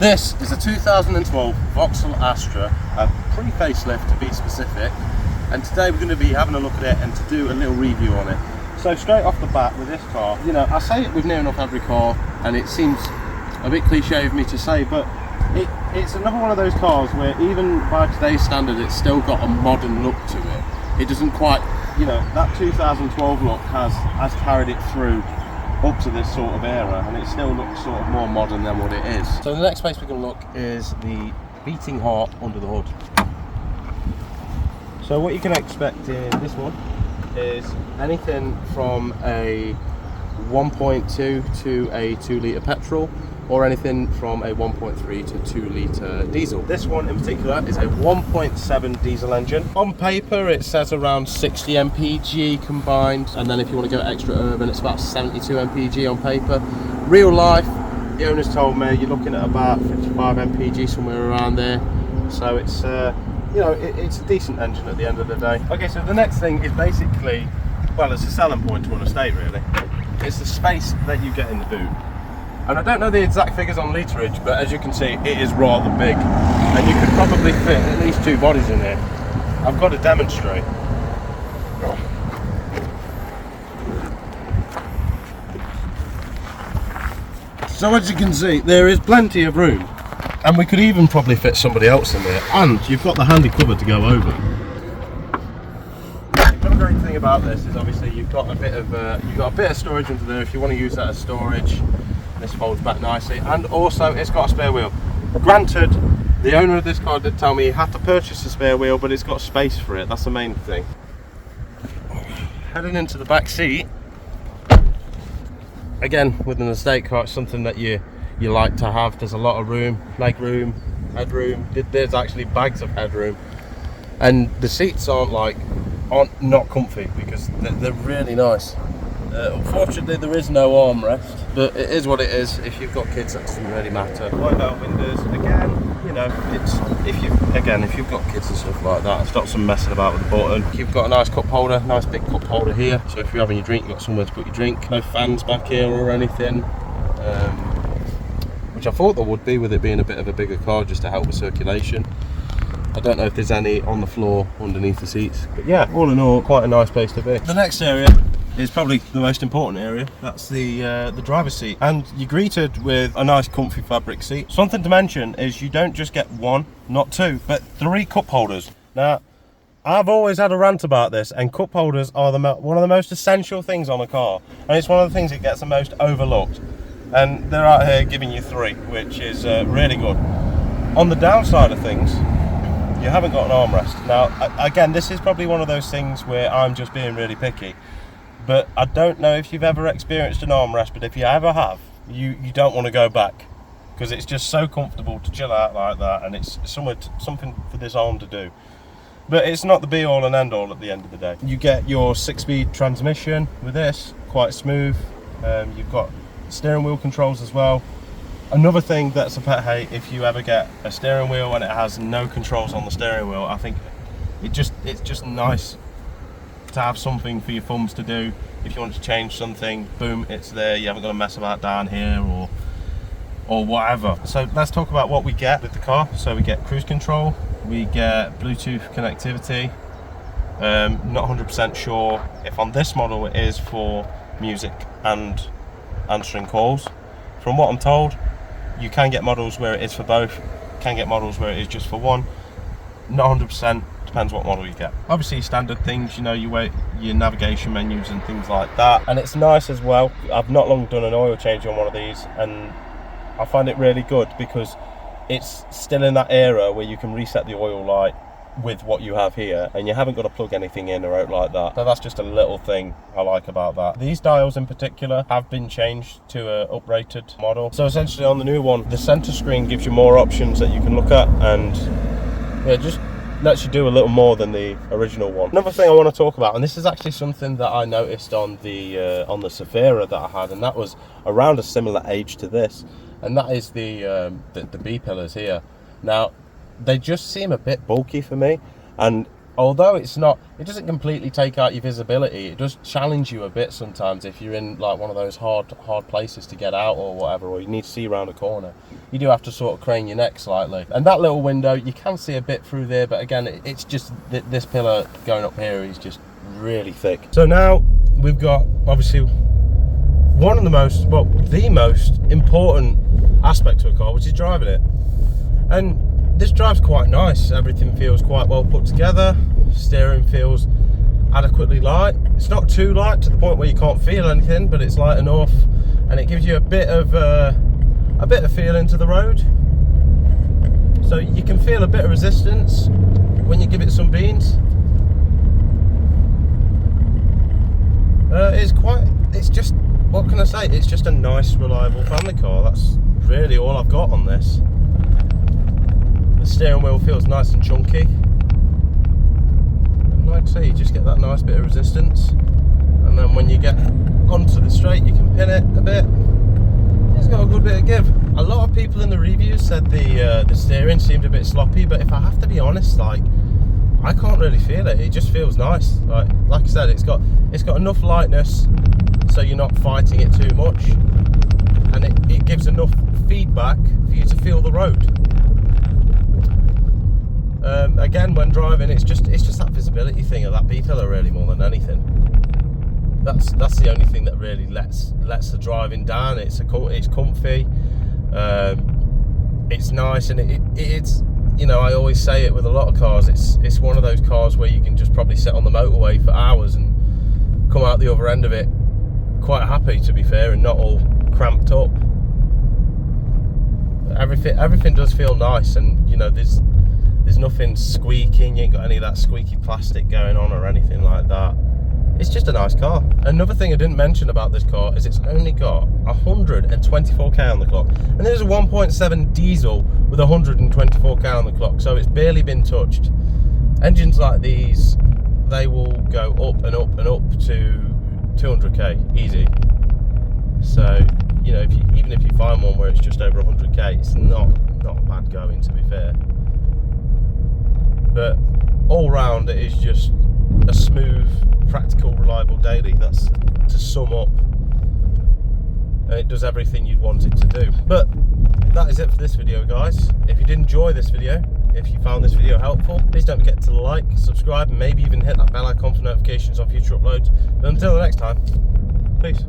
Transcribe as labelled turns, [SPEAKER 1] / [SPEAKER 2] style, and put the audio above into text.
[SPEAKER 1] This is a 2012 Vauxhall Astra, a pre-facelift to be specific, and today we're going to be having a look at it and to do a little review on it. So straight off the bat with this car, you know, I say it with near enough every car, and it seems a bit cliche of me to say, but it's another one of those cars where even by today's standard it's still got a modern look to it. It doesn't quite, you know, that 2012 look has carried it through up to this sort of era, and it still looks sort of more modern than what it is. So the next place we can look is the beating heart under the hood. So what you can expect in this one is anything from a 1.2 to a 2 litre petrol, or anything from a 1.3 to 2 litre diesel. This one in particular is a 1.7 diesel engine. On paper it says around 60 mpg combined, and then if you want to go extra urban it's about 72 mpg on paper. Real life, the owners told me you're looking at about 55 mpg, somewhere around there. So it's you know, it's a decent engine at the end of the day. Okay, so the next thing is basically, well, it's a selling point to an estate really. It's the space that you get in the boot. And I don't know the exact figures on literage, but as you can see, it is rather big. And you could probably fit at least 2 bodies in here. I've got to demonstrate. So as you can see, there is plenty of room. And we could even probably fit somebody else in there. And you've got the handy cover to go over. The great thing about this is obviously you've got a bit of storage under there if you want to use that as storage. This folds back nicely, and also it's got a spare wheel. Granted, the owner of this car did tell me he had to purchase a spare wheel, but it's got space for it. That's the main thing. Heading into the back seat, again with an estate car, it's something that you like to have. There's a lot of room, leg room, headroom. There's actually bags of headroom, and the seats aren't not comfy because they're really nice. Unfortunately, there is no armrest, but it is what it is. If you've got kids, that doesn't really matter. Wind out windows, again, you know, it's if you've got kids and stuff like that, stop some messing about with the button. You've got a nice cup holder, nice big cup holder here. So if you're having your drink, you've got somewhere to put your drink. No fans back here or anything, which I thought there would be with it being a bit of a bigger car, just to help with circulation. I don't know if there's any on the floor underneath the seats, but yeah, all in all, quite a nice place to be. The next area is probably the most important area. That's the driver's seat, and you're greeted with a nice comfy fabric seat. Something to mention is you don't just get 1, not 2, but 3 cup holders. Now, I've always had a rant about this, and cup holders are one of the most essential things on a car, and it's one of the things that gets the most overlooked, and they're out here giving you 3, which is really good. On the downside of things, you haven't got an armrest. Now, again, this is probably one of those things where I'm just being really picky, but I don't know if you've ever experienced an armrest, but if you ever have, you don't want to go back, because it's just so comfortable to chill out like that, and it's something for this arm to do. But it's not the be all and end all at the end of the day. You get your 6-speed transmission with this, quite smooth. You've got steering wheel controls as well. Another thing that's a pet hate, if you ever get a steering wheel and it has no controls on the steering wheel, I think it's just nice to have something for your thumbs to do. If you want to change something, boom, it's there. You haven't got to mess about down here or whatever. So let's talk about what we get with the car. So we get cruise control, we get Bluetooth connectivity. Not 100% sure if on this model it is for music and answering calls. From what I'm told, you can get models where it is for both, can get models where it is just for one. Not 100%, depends what model you get. Obviously standard things, you know, your navigation menus and things like that. And it's nice as well. I've not long done an oil change on one of these, and I find it really good because it's still in that era where you can reset the oil light with what you have here, and you haven't got to plug anything in or out like that. So that's just a little thing I like about that. These dials in particular have been changed to a uprated model. So essentially on the new one, the center screen gives you more options that you can look at, and yeah, just lets you do a little more than the original one. Another thing I want to talk about, and this is actually something that I noticed on the Zafira that I had, and that was around a similar age to this, and that is the B pillars here. Now, they just seem a bit bulky for me, and although it doesn't completely take out your visibility, it does challenge you a bit sometimes if you're in like one of those hard places to get out or whatever, or you need to see around a corner. You do have to sort of crane your neck slightly. And that little window, you can see a bit through there, but again, it's just this pillar going up here is just really thick. So now we've got obviously one of the most, well, the most important aspect to a car, which is driving it. And this drive's quite nice. Everything feels quite well put together. Steering feels adequately light. It's not too light to the point where you can't feel anything, but it's light enough, and it gives you a bit of feel into the road. So you can feel a bit of resistance when you give it some beans. It's just, what can I say? It's just a nice, reliable family car. That's really all I've got on this. The steering wheel feels nice and chunky. And like I say, you just get that nice bit of resistance. And then when you get onto the straight, you can pin it a bit. It's got a good bit of give. A lot of people in the reviews said the steering seemed a bit sloppy, but if I have to be honest, like, I can't really feel it. It just feels nice. Like I said, it's got enough lightness so you're not fighting it too much, and it gives enough feedback for you to feel the road. Again, when driving, it's just that visibility thing of that B-pillar really, more than anything. That's the only thing that really lets the driving down. It's comfy, it's nice, and it's, you know, I always say it with a lot of cars, it's one of those cars where you can just probably sit on the motorway for hours and come out the other end of it quite happy, to be fair, and not all cramped up. Everything does feel nice, and you know, there's nothing squeaking. You ain't got any of that squeaky plastic going on or anything like that. It's just a nice car. Another thing I didn't mention about this car is it's only got 124k on the clock, and there's a 1.7 diesel with 124k on the clock, so it's barely been touched. Engines like these, they will go up and up and up to 200k easy. So, you know, even if you find one where it's just over 100k, it's not bad going, to be fair. But all round, it is just a smooth, practical, reliable daily. That's to sum up, and it does everything you'd want it to do. But that is it for this video, guys. If you did enjoy this video, if you found this video helpful, please don't forget to like, subscribe, and maybe even hit that bell icon for notifications on future uploads. But until the next time, peace.